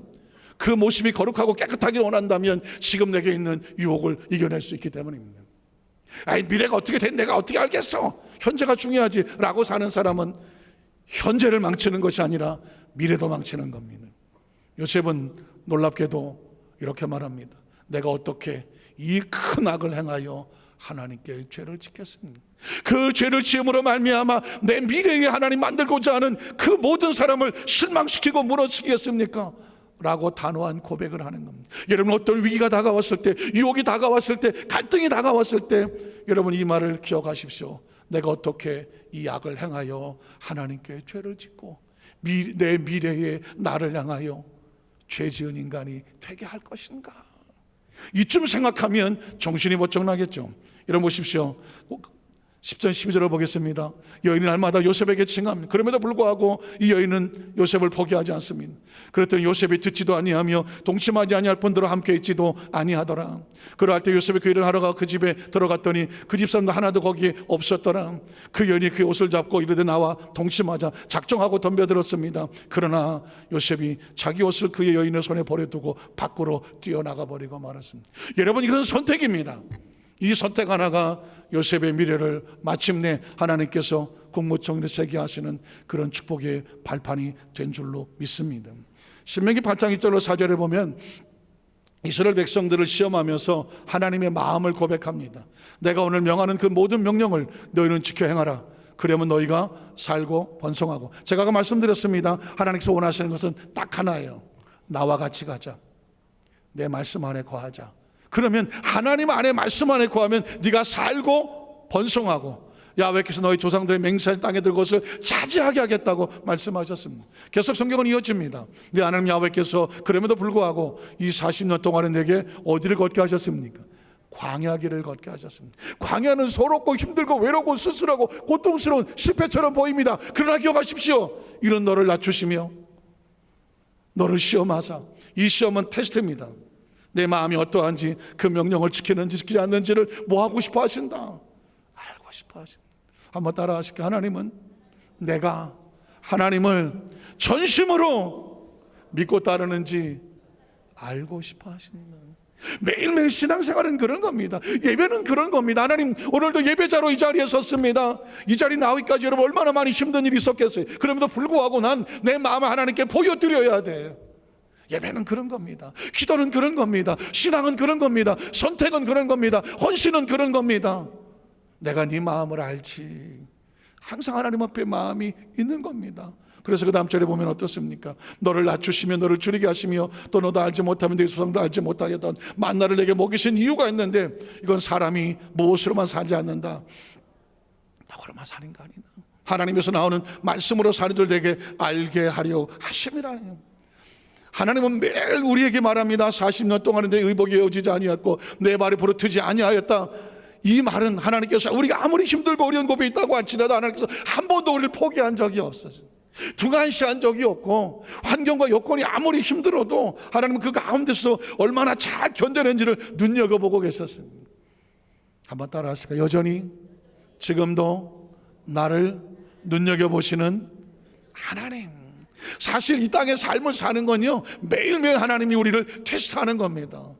A: 그 모습이 거룩하고 깨끗하길 원한다면 지금 내게 있는 유혹을 이겨낼 수 있기 때문입니다. 아이, 미래가 어떻게 된 내가 어떻게 알겠어? 현재가 중요하지 라고 사는 사람은 현재를 망치는 것이 아니라 미래도 망치는 겁니다. 요셉은 놀랍게도 이렇게 말합니다. 내가 어떻게 이 큰 악을 행하여 하나님께 죄를 짓겠습니까? 그 죄를 지음으로 말미암아 내 미래에 하나님 만들고자 하는 그 모든 사람을 실망시키고 무너뜨리겠습니까? 라고 단호한 고백을 하는 겁니다. 여러분, 어떤 위기가 다가왔을 때, 유혹이 다가왔을 때, 갈등이 다가왔을 때 여러분 이 말을 기억하십시오. 내가 어떻게 이 악을 행하여 하나님께 죄를 짓고 내 미래에 나를 향하여 죄 지은 인간이 되게 할 것인가? 이쯤 생각하면 정신이 번쩍 나겠죠. 여러분 보십시오. 10절 12절을 보겠습니다. 여인이 날마다 요셉에게 칭합니다. 그럼에도 불구하고 이 여인은 요셉을 포기하지 않습니다. 그랬더니 요셉이 듣지도 아니하며 동침하지 아니할 뿐더러 함께 있지도 아니하더라. 그러할 때 요셉이 그 일을 하러 가 그 집에 들어갔더니 그 집 사람도 하나도 거기에 없었더라. 그 여인이 그의 옷을 잡고 이르되 나와 동침하자 작정하고 덤벼들었습니다. 그러나 요셉이 자기 옷을 그의 여인의 손에 버려두고 밖으로 뛰어나가 버리고 말았습니다. 여러분, 이건 선택입니다. 이 선택 하나가 요셉의 미래를 마침내 하나님께서 국무총리를 세게 하시는 그런 축복의 발판이 된 줄로 믿습니다. 신명기 8장 1절로 4절에 보면 이스라엘 백성들을 시험하면서 하나님의 마음을 고백합니다. 내가 오늘 명하는 그 모든 명령을 너희는 지켜 행하라. 그러면 너희가 살고 번성하고. 제가 아까 말씀드렸습니다. 하나님께서 원하시는 것은 딱 하나예요. 나와 같이 가자. 내 말씀 안에 거하자. 그러면 하나님 안에 말씀 안에 거하면 네가 살고 번성하고 야훼께서 너희 조상들의 맹세한 땅에 들 것을 차지하게 하겠다고 말씀하셨습니다. 계속 성경은 이어집니다. 네 하나님 야훼께서 그럼에도 불구하고 이 40년 동안에 내게 어디를 걷게 하셨습니까? 광야 길을 걷게 하셨습니다. 광야는 서럽고 힘들고 외롭고 쓸쓸하고 고통스러운 실패처럼 보입니다. 그러나 기억하십시오. 이런 너를 낮추시며 너를 시험하사, 이 시험은 테스트입니다. 내 마음이 어떠한지, 그 명령을 지키는지 지키지 않는지를 뭐 하고 싶어 하신다? 알고 싶어 하신다. 한번 따라 하실게요. 하나님은 내가 하나님을 전심으로 믿고 따르는지 알고 싶어 하신다. 매일매일 신앙생활은 그런 겁니다. 예배는 그런 겁니다. 하나님, 오늘도 예배자로 이 자리에 섰습니다. 이 자리 나오기까지 여러분 얼마나 많이 힘든 일이 있었겠어요. 그럼에도 불구하고 난 내 마음을 하나님께 보여드려야 돼. 예배는 그런 겁니다. 기도는 그런 겁니다. 신앙은 그런 겁니다. 선택은 그런 겁니다. 헌신은 그런 겁니다. 내가 네 마음을 알지. 항상 하나님 앞에 마음이 있는 겁니다. 그래서 그 다음 절에 보면 어떻습니까? 너를 낮추시며 너를 줄이게 하시며 또 너도 알지 못하면 네 조상도 알지 못하겠던 만나를 내게 먹이신 이유가 있는데, 이건 사람이 무엇으로만 살지 않는다, 너로만 사는 거 아니다. 하나님에서 나오는 말씀으로 사는 자들에게 알게 하려 하심이라니. 하나님은 매일 우리에게 말합니다. 40년 동안은 내 의복이 에어지지 아니하였고 내 발이 부르트지 아니하였다. 이 말은 하나님께서 우리가 아무리 힘들고 어려운 곳에 있다고 할지라도 하나님께서 한 번도 우리를 포기한 적이 없었어요. 등한시한 적이 없고, 환경과 여건이 아무리 힘들어도 하나님은 그 가운데서 얼마나 잘 견뎌낸지를 눈여겨보고 계셨습니다. 한번 따라 하실까요? 여전히 지금도 나를 눈여겨보시는 하나님. 사실 이 땅의 삶을 사는 건요, 매일매일 하나님이 우리를 테스트하는 겁니다.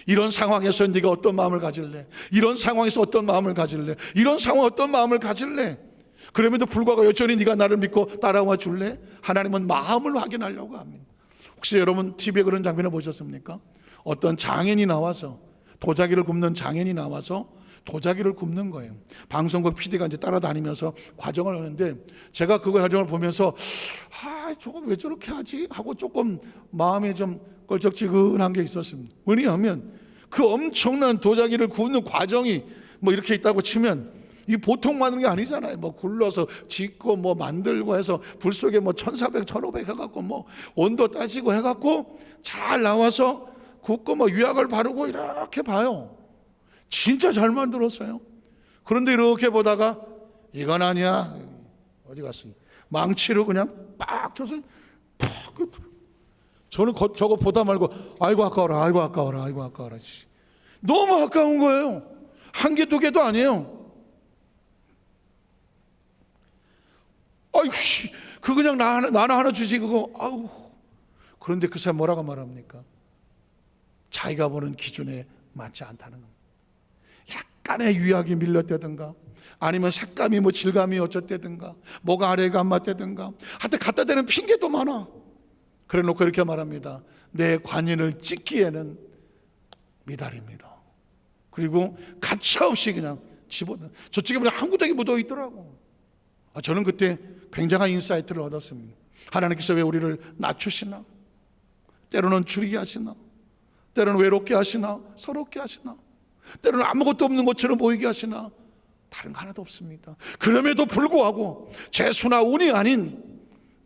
A: 이런 상황에서 네가 어떤 마음을 가질래? 이런 상황에서 어떤 마음을 가질래? 이런 상황 어떤 마음을 가질래? 그럼에도 불구하고 여전히 네가 나를 믿고 따라와 줄래? 하나님은 마음을 확인하려고 합니다. 혹시 여러분 TV에 그런 장면을 보셨습니까? 어떤 장인이 나와서, 도자기를 굽는 장인이 나와서 도자기를 굽는 거예요. 방송국 PD가 이제 따라다니면서 과정을 하는데, 제가 그 과정을 보면서 저거 왜 저렇게 하지? 하고 조금 마음에 좀 껄쩍지근한 게 있었습니다. 왜냐하면 그 엄청난 도자기를 굽는 과정이 뭐 이렇게 있다고 치면 이 보통 만든 게 아니잖아요. 뭐 굴러서 짓고 뭐 만들고 해서 불 속에 뭐 1400, 1500 해갖고 뭐 온도 따지고 해갖고 잘 나와서 굽고 뭐 유약을 바르고 이렇게 봐요. 진짜 잘 만들었어요. 그런데 이렇게 보다가 이건 아니야. 어디 갔어? 망치로 그냥 빡 쳐서 팍. 저는 저거 보다 말고 아이고 아까워라, 아이고 아까워라, 아이고 아까워라. 너무 아까운 거예요. 한 개, 두 개도 아니에요. 아이고, 그 그냥 나 하나 주지 그거. 아우. 그런데 그 사람 뭐라고 말합니까? 자기가 보는 기준에 맞지 않다는 겁니다. 약간의 유약이 밀렸다든가, 아니면 색감이 뭐 질감이 어쩌다든가, 뭐가 아래가 안 맞다든가, 하여튼 갖다 대는 핑계도 많아. 그래 놓고 이렇게 말합니다. 내 관인을 찍기에는 미달입니다. 그리고 가차없이 그냥 집어넣어. 저쪽에 보면 한 구덩이 묻어 있더라고. 저는 그때 굉장한 인사이트를 얻었습니다. 하나님께서 왜 우리를 낮추시나? 때로는 줄이게 하시나? 때로는 외롭게 하시나? 서럽게 하시나? 때로는 아무것도 없는 것처럼 보이게 하시나? 다른 거 하나도 없습니다. 그럼에도 불구하고 재수나 운이 아닌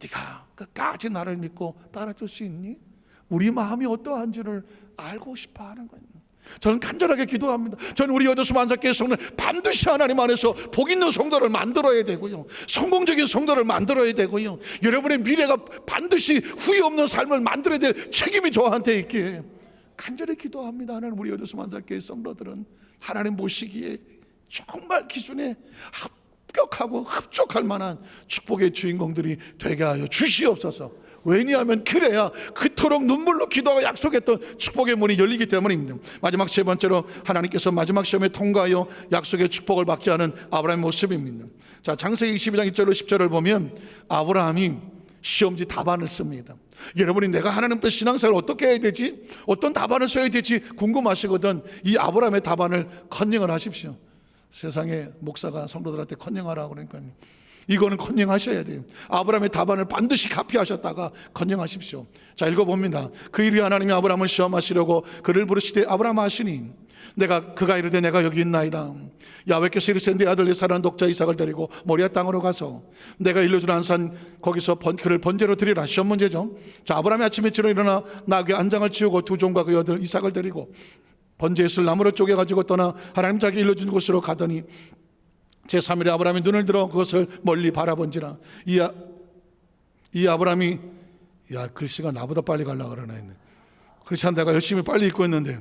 A: 네가 끝까지 나를 믿고 따라줄 수 있니? 우리 마음이 어떠한지를 알고 싶어 하는 거예요. 저는 간절하게 기도합니다. 저는 우리 여도수 만삭교회 성도는 반드시 하나님 안에서 복 있는 성도를 만들어야 되고요, 성공적인 성도를 만들어야 되고요, 여러분의 미래가 반드시 후회 없는 삶을 만들어야 될 책임이 저한테 있기에 간절히 기도합니다. 하나님, 우리 여도수 만삭교회 성도들은 하나님 보시기에 정말 기준에 합격하고 흡족할 만한 축복의 주인공들이 되게 하여 주시옵소서. 왜냐하면 그래야 그토록 눈물로 기도하고 약속했던 축복의 문이 열리기 때문입니다. 마지막 세 번째로 하나님께서 마지막 시험에 통과하여 약속의 축복을 받게 하는 아브라함의 모습입니다. 자, 창세기 22장 1절로 10절을 보면 아브라함이 시험지 답안을 씁니다. 여러분이 내가 하나님 앞에 신앙생활을 어떻게 해야 되지? 어떤 답안을 써야 되지? 궁금하시거든. 이 아브라함의 답안을 컨닝을 하십시오. 세상에 목사가 성도들한테 컨닝하라고 그러니까요. 이거는 컨닝하셔야 돼요. 아브라함의 답안을 반드시 카피하셨다가 컨닝하십시오. 자, 읽어봅니다. 그 일이 하나님이 아브라함을 시험하시려고 그를 부르시되 아브라함 하시니 그가 이르되 내가 여기 있나이다. 야훼께서 이르시되 네 아들 네 사랑하는 독자 이삭을 데리고 모리아 땅으로 가서 내가 일러주는 산 거기서 그를 번제로 드리라. 시험 문제죠. 자, 아브라함이 아침에 일어나 나귀 안장을 치우고 두 종과 그 여들 이삭을 데리고 번제에 쓸 나무를 쪼개가지고 떠나 하나님 자기 일러준 곳으로 가더니 제3일에 아브라함이 눈을 들어 그것을 멀리 바라본지라. 이 아브라함이 글씨가 나보다 빨리 가려고 그러네. 그렇지 않다. 내가 열심히 빨리 읽고 있는데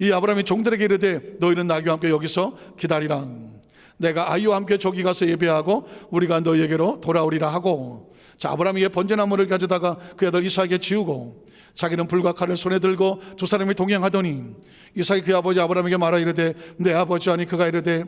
A: 이 아브라함이 종들에게 이르되 너희는 나귀와 함께 여기서 기다리라. 내가 아이와 함께 저기 가서 예배하고 우리가 너희에게로 돌아오리라 하고, 자, 아브라함이 번제나무를 가져다가 그 아들 이삭에게 지우고 자기는 불과 칼을 손에 들고 두 사람이 동행하더니 이삭이 그 아버지 아브라함에게 말하 이르되 내 아버지 하니 그가 이르되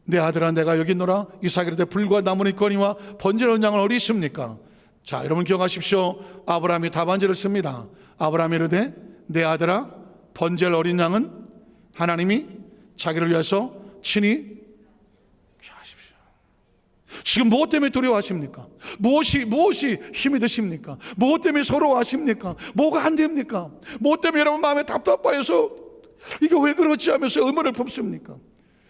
A: 내 아들아 내가 여기 있노라. 이삭이 이르되 불과 나무는 있거니와 번제를 양은 어디 있습니까? 자, 여러분 기억하십시오. 아브라함이 답안지를 씁니다. 아브라함이 이르되 내 아들아 번제를 어린 양은 하나님이 자기를 위해서 친히 하십시오. 지금 무엇 때문에 두려워하십니까? 무엇이 힘이 드십니까? 무엇 때문에 서러워하십니까? 뭐가 안 됩니까? 무엇 때문에 여러분 마음에 답답해서 이게 왜 그렇지 하면서 의문을 품습니까?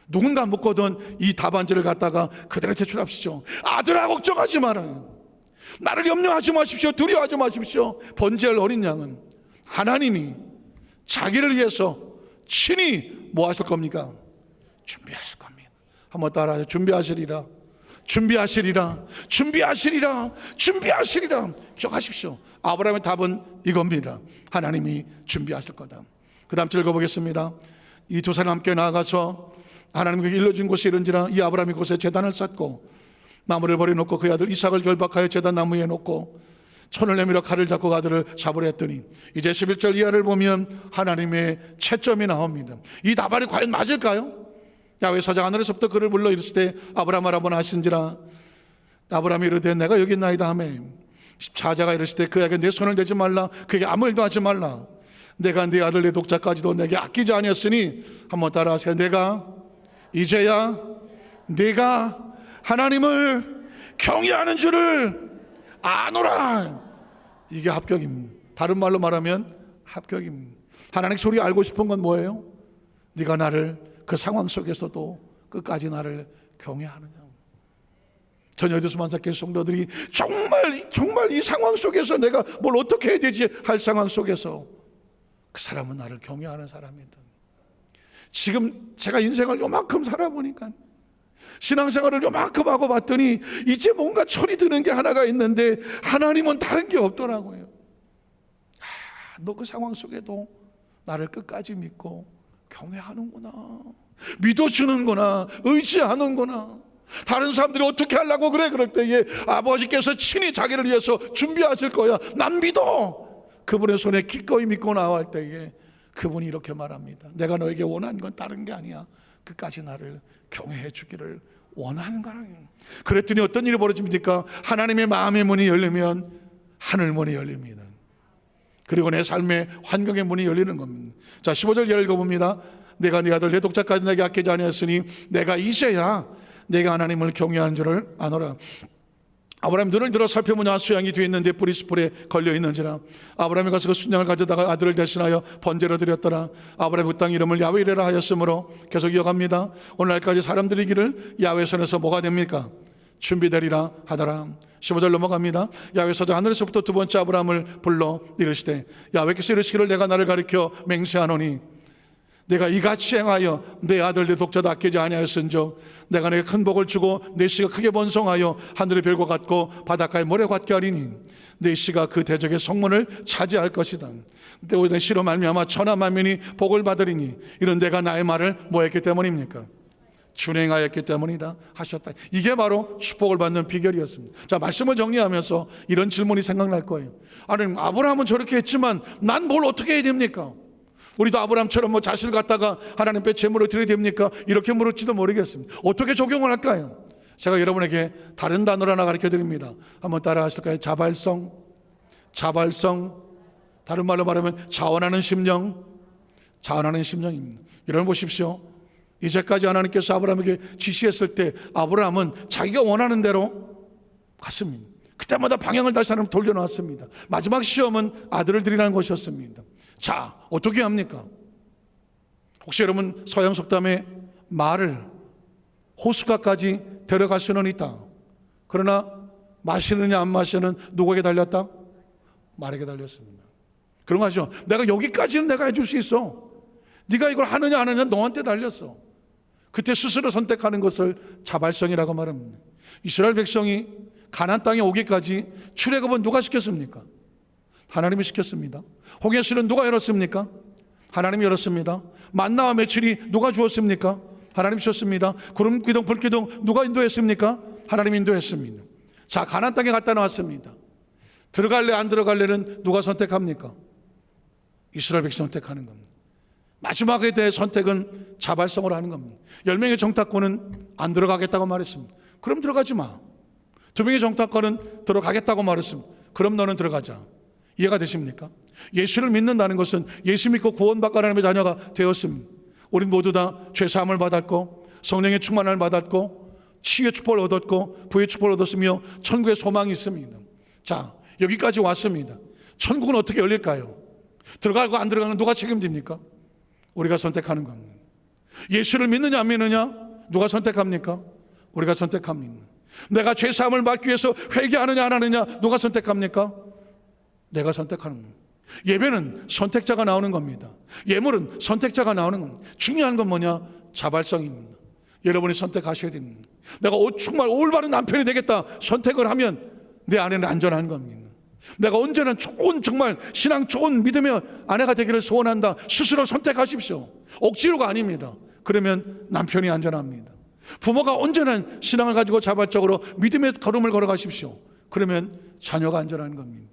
A: 누군가 묻거든 이 답안지를 갖다가 그대로 제출합시오. 아들아 걱정하지 말아요. 나를 염려하지 마십시오. 두려워하지 마십시오. 번제할 어린 양은 하나님이 자기를 위해서 친히 뭐 하실 겁니까? 준비하실 겁니다. 한번 따라하세요. 준비하시리라. 준비하시리라. 준비하시리라. 준비하시리라. 기억하십시오. 아브라함의 답은 이겁니다. 하나님이 준비하실 거다. 그 다음 절 읽어보겠습니다. 이 두 사람 함께 나아가서 하나님께 일러준 곳이 이른지라. 이 아브라함이 곳에 제단을 쌓고 나무를 버려놓고 그의 아들 이삭을 결박하여 제단 나무에 놓고 손을 내밀어 칼을 잡고 아들을 잡으려 했더니, 이제 11절 이하를 보면 하나님의 채점이 나옵니다. 이 답안이 과연 맞을까요? 야훼 사장 하늘에서부터 그를 불러 이르실 때 아브라함 알아보나 하신지라. 아브라함이 이르되 내가 여기 있나이다 하매 자자가 이르실 때 그에게 내 손을 대지 말라. 그에게 아무 일도 하지 말라. 내가 네 아들 내 독자까지도 내게 아끼지 아니었으니, 한번 따라하세요. 내가 이제야 네가 하나님을 경외하는 줄을 아노라. 이게 합격입니다. 다른 말로 말하면 합격입니다. 하나님 소리 알고 싶은 건 뭐예요? 네가 나를 그 상황 속에서도 끝까지 나를 경외하느냐. 전여대수 만삭교회 성도들이 정말 이 상황 속에서 내가 뭘 어떻게 해야 되지 할 상황 속에서 그 사람은 나를 경외하는 사람이다. 지금 제가 인생을 요만큼 살아보니까, 신앙생활을 요만큼 하고 봤더니 이제 뭔가 철이 드는 게 하나가 있는데 하나님은 다른 게 없더라고요. 너 그 상황 속에도 나를 끝까지 믿고 경외하는구나, 믿어주는구나, 의지하는구나. 다른 사람들이 어떻게 하려고 그래 그럴 때에 아버지께서 친히 자기를 위해서 준비하실 거야, 난 믿어. 그분의 손에 기꺼이 믿고 나갈 때에 그분이 이렇게 말합니다. 내가 너에게 원하는 건 다른 게 아니야. 끝까지 나를 경외해 주기를 원하는 거라. 그랬더니 어떤 일이 벌어집니까? 하나님의 마음의 문이 열리면 하늘 문이 열립니다. 그리고 내 삶의 환경의 문이 열리는 겁니다. 자, 15절 읽어봅니다. 내가 네 아들 내 독자까지 내게 아끼지 아니하였으니 내가 이제야 내가 하나님을 경외하는 줄을 아노라. 아브라함이 눈을 들어 살펴보냐 수양이 뒤에 있는데 뿔이 수풀에 걸려 있는지라. 아브라함이 가서 그 순양을 가져다가 아들을 대신하여 번제로 드렸더라. 아브라함이 그 땅 이름을 야훼이라 하였으므로, 계속 이어갑니다. 오늘날까지 사람들이 이기를 야훼 손에서 뭐가 됩니까? 준비되리라 하더라. 15절 넘어갑니다. 야훼 사장 하늘에서부터 두 번째 아브라함을 불러 이르시되 야훼께서 이르시기를 내가 나를 가리켜 맹세하노니 내가 이같이 행하여 내 아들 내 독자도 아끼지 아니하였은즉 내가 내게 큰 복을 주고 내 씨가 크게 번성하여 하늘의 별과 같고 바닷가의 모래 같게 하리니 내 씨가 그 대적의 성문을 차지할 것이다. 내 씨로 말미암아 천하 만민이 복을 받으리니 이런 내가 나의 말을 뭐 했기 때문입니까? 준행하였기 때문이다 하셨다. 이게 바로 축복을 받는 비결이었습니다. 자, 말씀을 정리하면서 이런 질문이 생각날 거예요. 아니, 아브라함은 저렇게 했지만 난 뭘 어떻게 해야 됩니까? 우리도 아브라함처럼 뭐 자식을 갖다가 하나님께 제물을 드려야 됩니까? 이렇게 물을지도 모르겠습니다. 어떻게 적용을 할까요? 제가 여러분에게 다른 단어를 하나 가르쳐 드립니다. 한번 따라 하실까요? 자발성. 다른 말로 말하면 자원하는 심령. 자원하는 심령입니다. 여러분 보십시오. 이제까지 하나님께서 아브라함에게 지시했을 때 아브라함은 자기가 원하는 대로 갔습니다. 그때마다 방향을 다시 하나님 돌려놓았습니다. 마지막 시험은 아들을 드리라는 것이었습니다. 자, 어떻게 합니까? 혹시 여러분 서양 속담에 말을 호숫가까지 데려갈 수는 있다. 그러나 마시느냐 안 마시는 누구에게 달렸다? 말에게 달렸습니다. 그런 거 하죠. 내가 여기까지는 내가 해줄 수 있어. 네가 이걸 하느냐 안 하느냐 너한테 달렸어. 그때 스스로 선택하는 것을 자발성이라고 말합니다. 이스라엘 백성이 가나안 땅에 오기까지 출애굽은 누가 시켰습니까? 하나님이 시켰습니다. 홍해수는 누가 열었습니까? 하나님이 열었습니다. 만나와 메추리 누가 주었습니까? 하나님이 주셨습니다. 구름 기둥 불 기둥 누가 인도했습니까? 하나님이 인도했습니다. 자, 가나안 땅에 갖다 놓았습니다. 들어갈래 안 들어갈래는 누가 선택합니까? 이스라엘 백성 선택하는 겁니다. 마지막에 대해 선택은 자발성으로 하는 겁니다. 10명의 정탐꾼은 안 들어가겠다고 말했습니다. 그럼 들어가지 마. 2명의 정탐꾼은 들어가겠다고 말했습니다. 그럼 너는 들어가자. 이해가 되십니까? 예수를 믿는다는 것은 예수 믿고 구원받고 하나님의 자녀가 되었습니다. 우린 모두 다 죄사함을 받았고 성령의 충만을 받았고 치유의 축복을 얻었고 부의 축복을 얻었으며 천국의 소망이 있습니다. 자, 여기까지 왔습니다. 천국은 어떻게 열릴까요? 들어가고 안 들어가는 누가 책임집니까? 우리가 선택하는 겁니다. 예수를 믿느냐 안 믿느냐 누가 선택합니까? 우리가 선택합니다. 내가 죄사함을 받기 위해서 회개하느냐 안 하느냐 누가 선택합니까? 내가 선택하는 겁니다. 예배는 선택자가 나오는 겁니다. 예물은 선택자가 나오는 겁니다. 중요한 건 뭐냐? 자발성입니다. 여러분이 선택하셔야 됩니다. 내가 정말 올바른 남편이 되겠다 선택을 하면 내 아내는 안전한 겁니다. 내가 언제나 좋은 정말 신앙 좋은 믿음의 아내가 되기를 소원한다. 스스로 선택하십시오. 억지로가 아닙니다. 그러면 남편이 안전합니다. 부모가 언제나 신앙을 가지고 자발적으로 믿음의 걸음을 걸어가십시오. 그러면 자녀가 안전한 겁니다.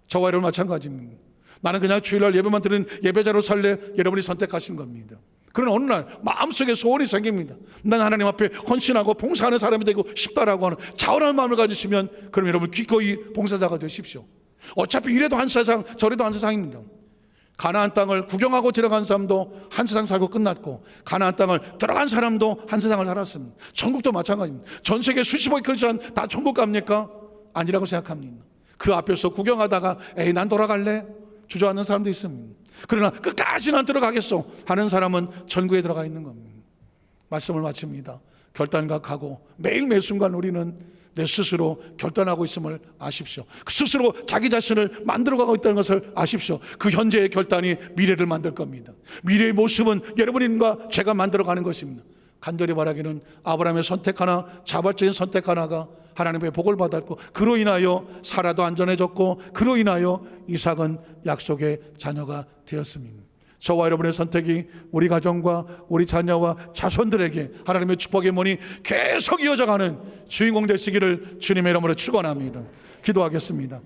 A: 저와 여러분 마찬가지입니다. 나는 그냥 주일날 예배만 드리는 예배자로 살래. 여러분이 선택하신 겁니다. 그러나 어느 날 마음속에 소원이 생깁니다. 난 하나님 앞에 헌신하고 봉사하는 사람이 되고 싶다라고 하는 자원한 마음을 가지시면 그럼 여러분 기꺼이 봉사자가 되십시오. 어차피 이래도 한 세상 저래도 한 세상입니다. 가나안 땅을 구경하고 들어간 사람도 한 세상 살고 끝났고 가나안 땅을 들어간 사람도 한 세상을 살았습니다. 천국도 마찬가지입니다. 전 세계 수십억의 크리스찬 다 천국 갑니까? 아니라고 생각합니다. 그 앞에서 구경하다가 에이 난 돌아갈래? 주저앉는 사람도 있습니다. 그러나 끝까지 난 들어가겠소 하는 사람은 천국에 들어가 있는 겁니다. 말씀을 마칩니다. 결단과 각오, 매일 매 순간 우리는 내 스스로 결단하고 있음을 아십시오. 스스로 자기 자신을 만들어가고 있다는 것을 아십시오. 그 현재의 결단이 미래를 만들 겁니다. 미래의 모습은 여러분과 제가 만들어가는 것입니다. 간절히 바라기는 아브라함의 선택 하나, 자발적인 선택 하나가 하나님의 복을 받았고 그로 인하여 사라도 안전해졌고 그로 인하여 이삭은 약속의 자녀가 되었습니다. 저와 여러분의 선택이 우리 가정과 우리 자녀와 자손들에게 하나님의 축복의 문이 계속 이어져가는 주인공 되시기를 주님의 이름으로 축원합니다. 기도하겠습니다.